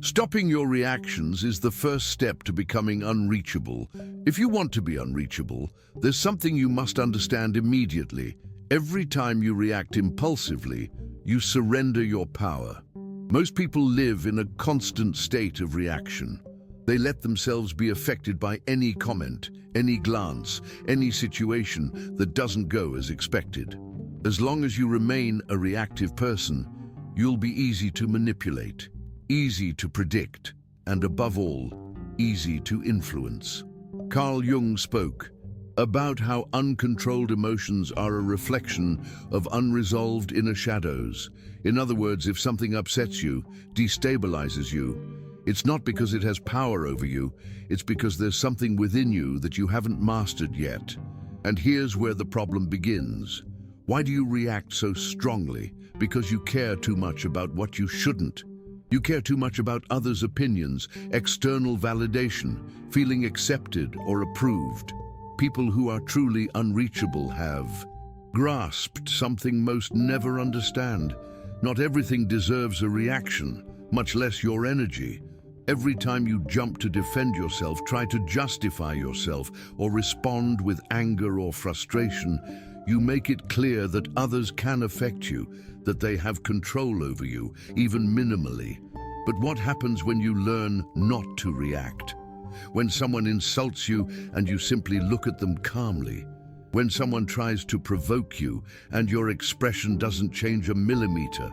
Stopping your reactions is the first step to becoming unreachable. If you want to be unreachable, there's something you must understand immediately. Every time you react impulsively, you surrender your power. Most people live in a constant state of reaction. They let themselves be affected by any comment, any glance, any situation that doesn't go as expected. As long as you remain a reactive person, you'll be easy to manipulate, easy to predict, and above all, easy to influence. Carl Jung spoke about how uncontrolled emotions are a reflection of unresolved inner shadows. In other words, if something upsets you, destabilizes you, it's not because it has power over you, it's because there's something within you that you haven't mastered yet. And here's where the problem begins. Why do you react so strongly? Because you care too much about what you shouldn't. You care too much about others' opinions, external validation, feeling accepted or approved. People who are truly unreachable have grasped something most never understand. Not everything deserves a reaction, much less your energy. Every time you jump to defend yourself, try to justify yourself, or respond with anger or frustration, you make it clear that others can affect you, that they have control over you, even minimally. But what happens when you learn not to react? When someone insults you and you simply look at them calmly? When someone tries to provoke you and your expression doesn't change a millimeter?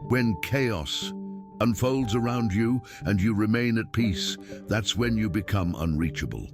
When chaos unfolds around you and you remain at peace, that's when you become unreachable.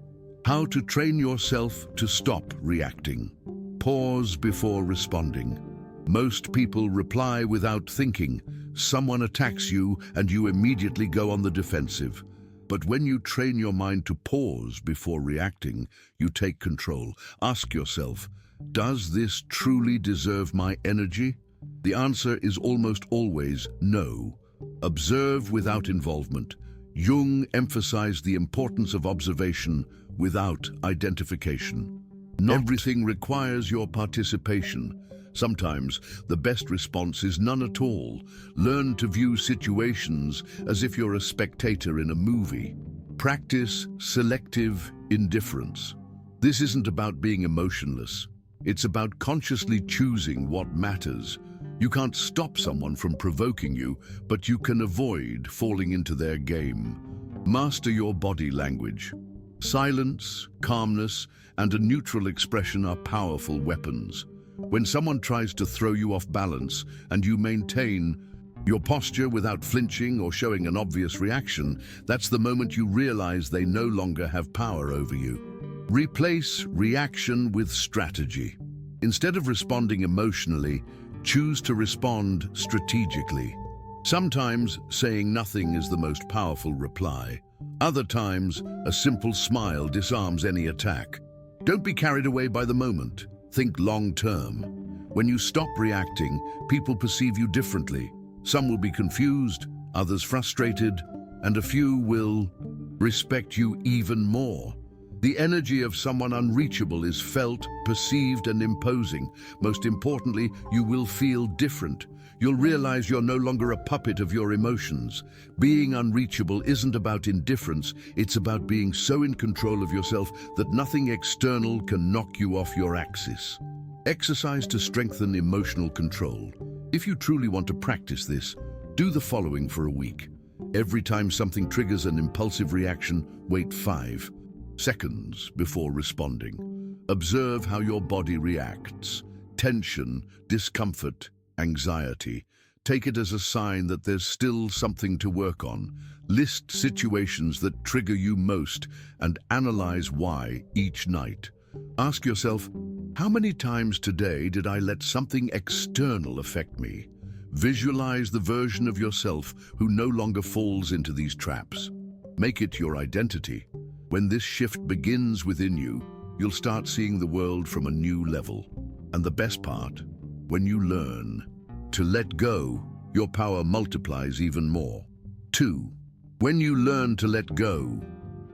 How to train yourself to stop reacting. Pause before responding. Most people reply without thinking. Someone attacks you and you immediately go on the defensive. But when you train your mind to pause before reacting, you take control. Ask yourself, does this truly deserve my energy? The answer is almost always no. Observe without involvement. Jung emphasized the importance of observation without identification. Not everything requires your participation. Sometimes the best response is none at all. Learn to view situations as if you're a spectator in a movie. Practice selective indifference. This isn't about being emotionless. It's about consciously choosing what matters. You can't stop someone from provoking you, but you can avoid falling into their game. Master your body language. Silence, calmness, and a neutral expression are powerful weapons. When someone tries to throw you off balance and you maintain your posture without flinching or showing an obvious reaction, that's the moment you realize they no longer have power over you. Replace reaction with strategy. Instead of responding emotionally, choose to respond strategically. Sometimes saying nothing is the most powerful reply. Other times, a simple smile disarms any attack. Don't be carried away by the moment. Think long-term. When you stop reacting, people perceive you differently. Some will be confused, others frustrated, and a few will respect you even more. The energy of someone unreachable is felt, perceived, and imposing. Most importantly, you will feel different. You'll realize you're no longer a puppet of your emotions. Being unreachable isn't about indifference, it's about being so in control of yourself that nothing external can knock you off your axis. Exercise to strengthen emotional control. If you truly want to practice this, do the following for a week. Every time something triggers an impulsive reaction, wait 5 seconds before responding. Observe how your body reacts. Tension, discomfort, anxiety. Take it as a sign that there's still something to work on. List situations that trigger you most and analyze why each night. Ask yourself, how many times today did I let something external affect me? Visualize the version of yourself who no longer falls into these traps. Make it your identity. When this shift begins within you, you'll start seeing the world from a new level. And the best part, when you learn to let go, your power multiplies even more. 2. When you learn to let go,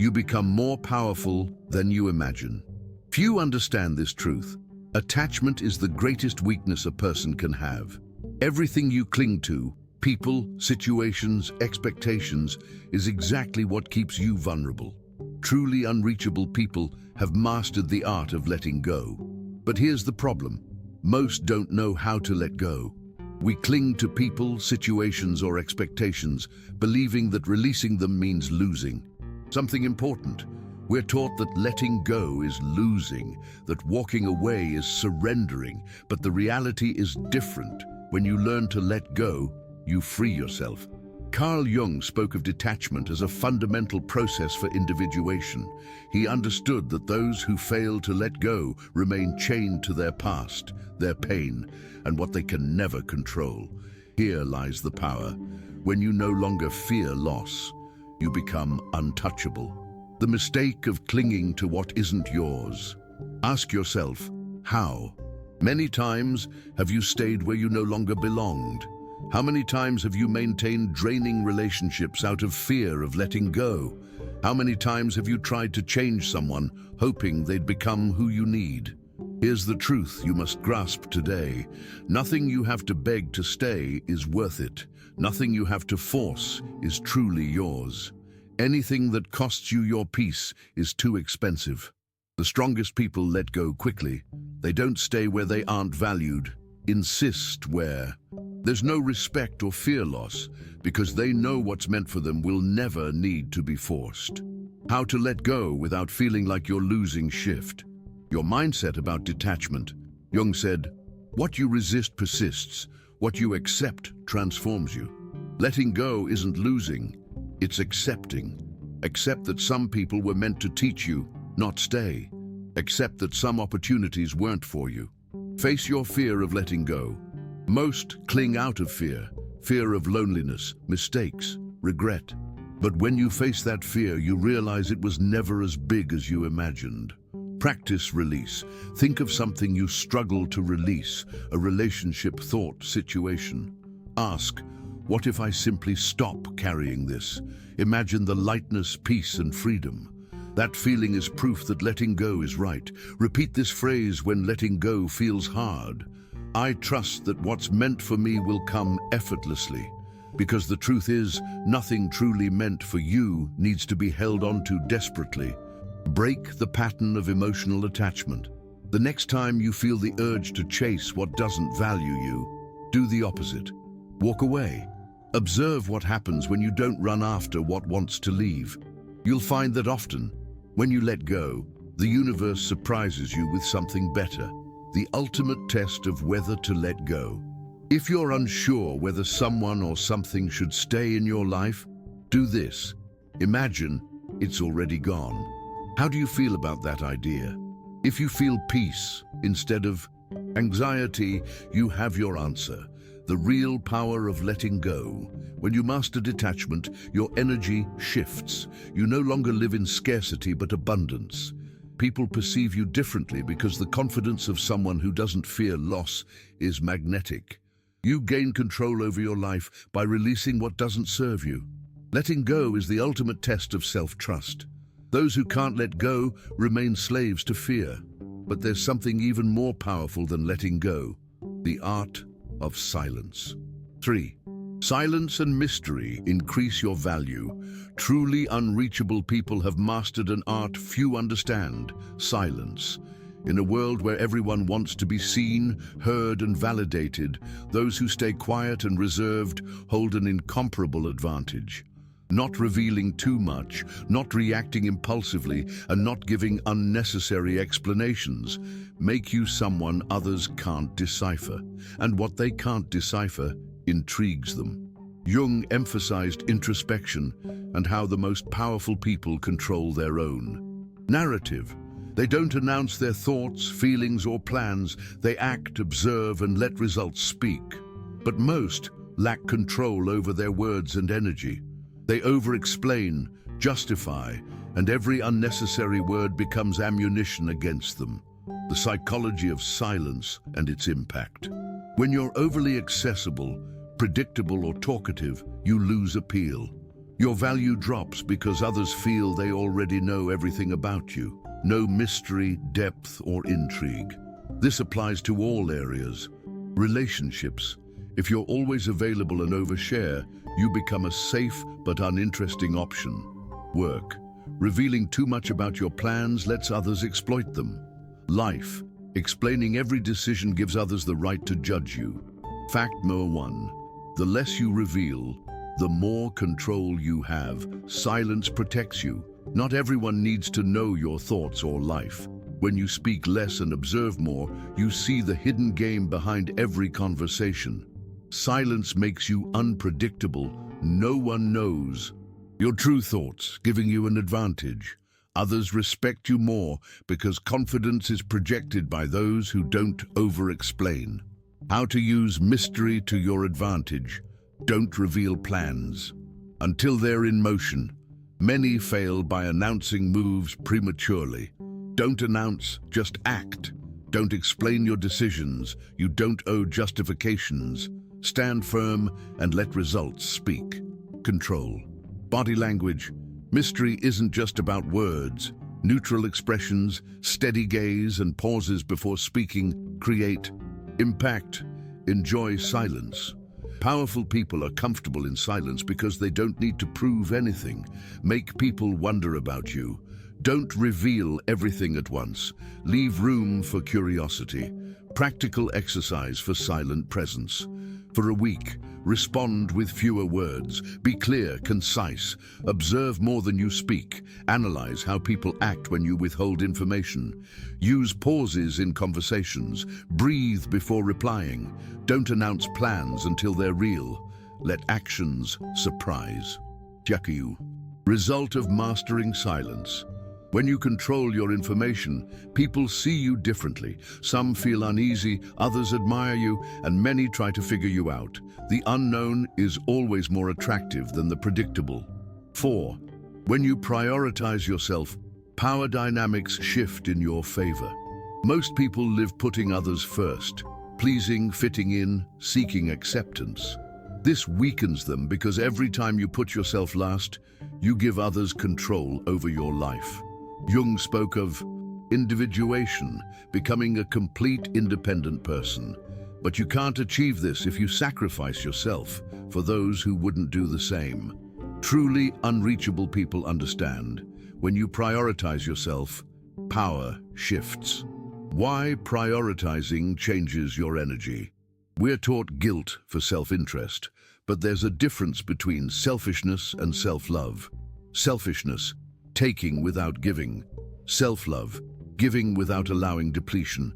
you become more powerful than you imagine. Few understand this truth. Attachment is the greatest weakness a person can have. Everything you cling to, People, situations, expectations is exactly what keeps you vulnerable. Truly unreachable people have mastered the art of letting go. But here's the problem. Most don't know how to let go. We cling to people, situations, or expectations, believing that releasing them means losing something important. We're taught that letting go is losing, that walking away is surrendering, but the reality is different. When you learn to let go, you free yourself. Carl Jung spoke of detachment as a fundamental process for individuation. He understood that those who fail to let go remain chained to their past, their pain, and what they can never control. Here lies the power. When you no longer fear loss, you become untouchable. The mistake of clinging to what isn't yours. Ask yourself, how? Many times have you stayed where you no longer belonged? How many times have you maintained draining relationships out of fear of letting go? How many times have you tried to change someone, hoping they'd become who you need? Here's the truth you must grasp today. Nothing you have to beg to stay is worth it. Nothing you have to force is truly yours. Anything that costs you your peace is too expensive. The strongest people let go quickly. They don't stay where they aren't valued. Insist where there's no respect or fear loss, because they know what's meant for them will never need to be forced. How to let go without feeling like you're losing shift. Your mindset about detachment. Jung said, what you resist persists. What you accept transforms you. Letting go isn't losing. It's accepting. Accept that some people were meant to teach you, not stay. Accept that some opportunities weren't for you. Face your fear of letting go. Most cling out of fear of loneliness, mistakes, regret. But when you face that fear, you realize it was never as big as you imagined. Practice release. Think of something you struggle to release, a relationship, thought, situation. Ask, what if I simply stop carrying this? Imagine the lightness, peace, and freedom. That feeling is proof that letting go is right. Repeat this phrase when letting go feels hard. I trust that what's meant for me will come effortlessly. Because the truth is, nothing truly meant for you needs to be held onto desperately. Break the pattern of emotional attachment. The next time you feel the urge to chase what doesn't value you, do the opposite. Walk away. Observe what happens when you don't run after what wants to leave. You'll find that often, when you let go, the universe surprises you with something better. The ultimate test of whether to let go. If you're unsure whether someone or something should stay in your life, do this. Imagine it's already gone. How do you feel about that idea? If you feel peace instead of anxiety, you have your answer. The real power of letting go. When you master detachment, your energy shifts. You no longer live in scarcity but abundance. People perceive you differently because the confidence of someone who doesn't fear loss is magnetic. You gain control over your life by releasing what doesn't serve you. Letting go is the ultimate test of self-trust. Those who can't let go remain slaves to fear. But there's something even more powerful than letting go. The art of silence. 3. Silence and mystery increase your value. Truly unreachable people have mastered an art few understand, silence. In a world where everyone wants to be seen, heard, and validated, those who stay quiet and reserved hold an incomparable advantage. Not revealing too much, not reacting impulsively, and not giving unnecessary explanations make you someone others can't decipher. And what they can't decipher intrigues them. Jung emphasized introspection and how the most powerful people control their own narrative. They don't announce their thoughts, feelings, or plans. They act, observe, and let results speak. But most lack control over their words and energy. They over-explain, justify, and every unnecessary word becomes ammunition against them. The psychology of silence and its impact. When you're overly accessible, predictable, or talkative, you lose appeal. Your value drops because others feel they already know everything about you. No mystery, depth, or intrigue. This applies to all areas. Relationships. If you're always available and overshare, you become a safe but uninteresting option. Work. Revealing too much about your plans lets others exploit them. Life. Explaining every decision gives others the right to judge you. Fact number 1. The less you reveal, the more control you have. Silence protects you. Not everyone needs to know your thoughts or life. When you speak less and observe more, you see the hidden game behind every conversation. Silence makes you unpredictable. No one knows your true thoughts, giving you an advantage. Others respect you more because confidence is projected by those who don't over-explain. How to use mystery to your advantage. Don't reveal plans until they're in motion. Many fail by announcing moves prematurely. Don't announce, just act. Don't explain your decisions. You don't owe justifications. Stand firm and let results speak. Control. Body language. Mystery isn't just about words. Neutral expressions, steady gaze, and pauses before speaking create impact. Enjoy silence. Powerful people are comfortable in silence because they don't need to prove anything. Make people wonder about you. Don't reveal everything at once. Leave room for curiosity. Practical exercise for silent presence. For a week, respond with fewer words. Be clear, concise. Observe more than you speak. Analyze how people act when you withhold information. Use pauses in conversations. Breathe before replying. Don't announce plans until they're real. Let actions surprise. Jakyu. Result of mastering silence. When you control your information, people see you differently. Some feel uneasy, others admire you, and many try to figure you out. The unknown is always more attractive than the predictable. 4. When you prioritize yourself, power dynamics shift in your favor. Most people live putting others first, pleasing, fitting in, seeking acceptance. This weakens them because every time you put yourself last, you give others control over your life. Jung spoke of individuation, becoming a complete independent person. But you can't achieve this if you sacrifice yourself for those who wouldn't do the same. Truly unreachable people understand. When you prioritize yourself, power shifts. Why prioritizing changes your energy? We're taught guilt for self-interest, but there's a difference between selfishness and self-love. Selfishness, taking without giving. Self-love, giving without allowing depletion.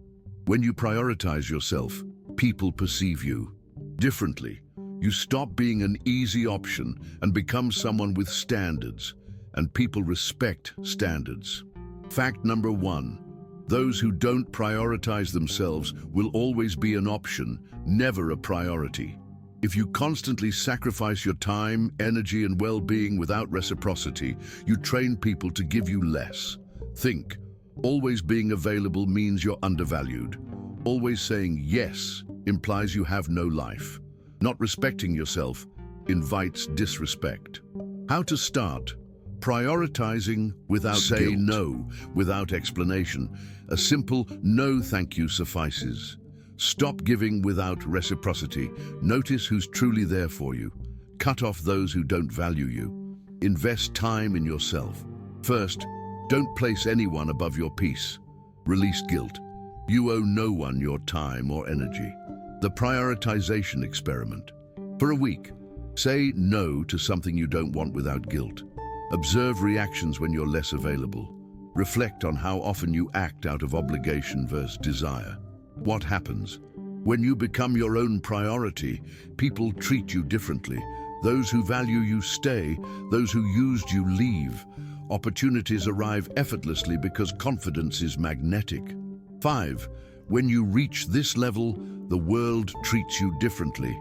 When you prioritize yourself, people perceive you differently. You stop being an easy option and become someone with standards, and people respect standards. Fact number 1. Those who don't prioritize themselves will always be an option, never a priority. If you constantly sacrifice your time, energy, and well-being without reciprocity, you train people to give you less. Think, always being available means you're undervalued. Always saying yes implies you have no life. Not respecting yourself invites disrespect. How to start? Prioritizing without say no, without explanation. A simple no thank you suffices. Stop giving without reciprocity. Notice who's truly there for you. Cut off those who don't value you. Invest time in yourself. First, don't place anyone above your peace. Release guilt. You owe no one your time or energy. The prioritization experiment. For a week, say no to something you don't want without guilt. Observe reactions when you're less available. Reflect on how often you act out of obligation versus desire. What happens? When you become your own priority, people treat you differently. Those who value you stay, those who used you leave. Opportunities arrive effortlessly because confidence is magnetic. 5. When you reach this level, the world treats you differently.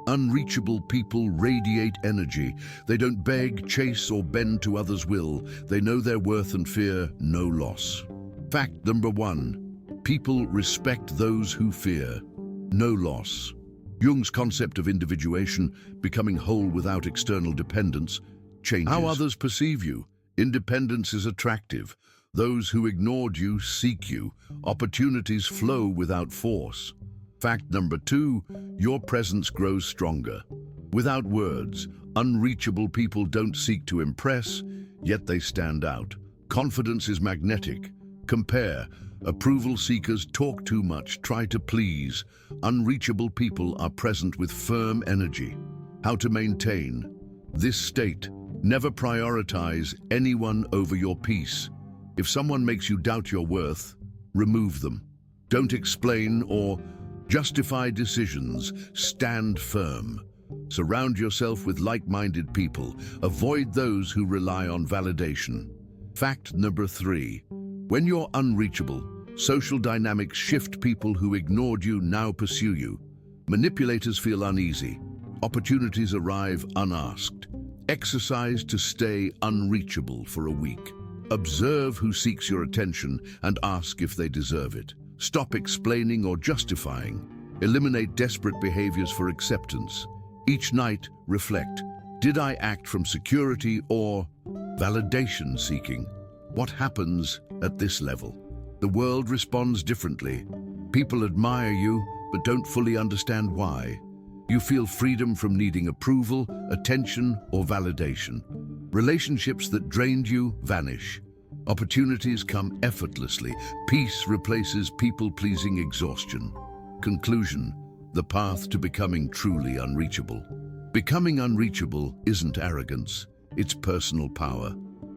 Unreachable people radiate energy. They don't beg, chase, or bend to others' will. They know their worth and fear no loss. Fact number 1. People respect those who fear no loss. Jung's concept of individuation, becoming whole without external dependence, changes how others perceive you. Independence is attractive. Those who ignored you seek you. Opportunities flow without force. Fact number 2, your presence grows stronger. Without words, unreachable people don't seek to impress, yet they stand out. Confidence is magnetic. Compare. Approval seekers talk too much, try to please. Unreachable people are present with firm energy. How to maintain this state? Never prioritize anyone over your peace. If someone makes you doubt your worth, remove them. Don't explain or justify decisions. Stand firm. Surround yourself with like-minded people. Avoid those who rely on validation. Fact number 3. When you're unreachable, social dynamics shift. People who ignored you now pursue you. Manipulators feel uneasy. Opportunities arrive unasked. Exercise to stay unreachable for a week. Observe who seeks your attention and ask if they deserve it. Stop explaining or justifying. Eliminate desperate behaviors for acceptance. Each night, reflect. Did I act from security or validation seeking? What happens at this level? The world responds differently. People admire you, but don't fully understand why. You feel freedom from needing approval, attention, or validation. Relationships that drained you vanish. Opportunities come effortlessly. Peace replaces people-pleasing exhaustion. Conclusion: the path to becoming truly unreachable. Becoming unreachable isn't arrogance, it's personal power.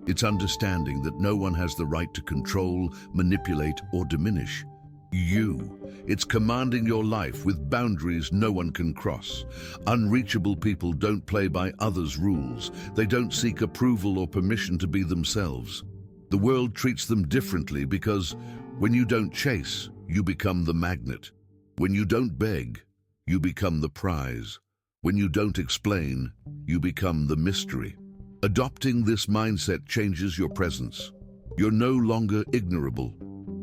It's understanding that no one has the right to control, manipulate, or diminish you. It's commanding your life with boundaries no one can cross. Unreachable people don't play by others' rules. They don't seek approval or permission to be themselves. The world treats them differently because when you don't chase, you become the magnet. When you don't beg, you become the prize. When you don't explain, you become the mystery. Adopting this mindset changes your presence. You're no longer ignorable.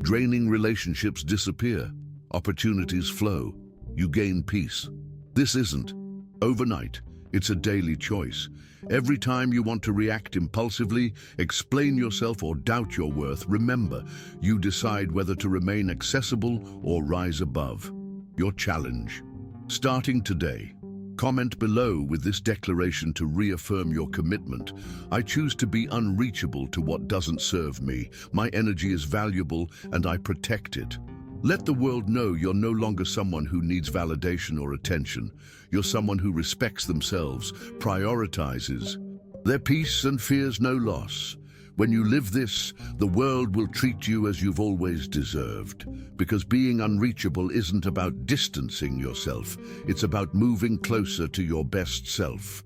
Draining relationships disappear. Opportunities flow. You gain peace. This isn't overnight. It's a daily choice. Every time you want to react impulsively, explain yourself, or doubt your worth, remember, you decide whether to remain accessible or rise above. Your challenge. Starting today. Comment below with this declaration to reaffirm your commitment. I choose to be unreachable to what doesn't serve me. My energy is valuable and I protect it. Let the world know you're no longer someone who needs validation or attention. You're someone who respects themselves, prioritizes their peace and fears no loss. When you live this, the world will treat you as you've always deserved. Because being unreachable isn't about distancing yourself. It's about moving closer to your best self.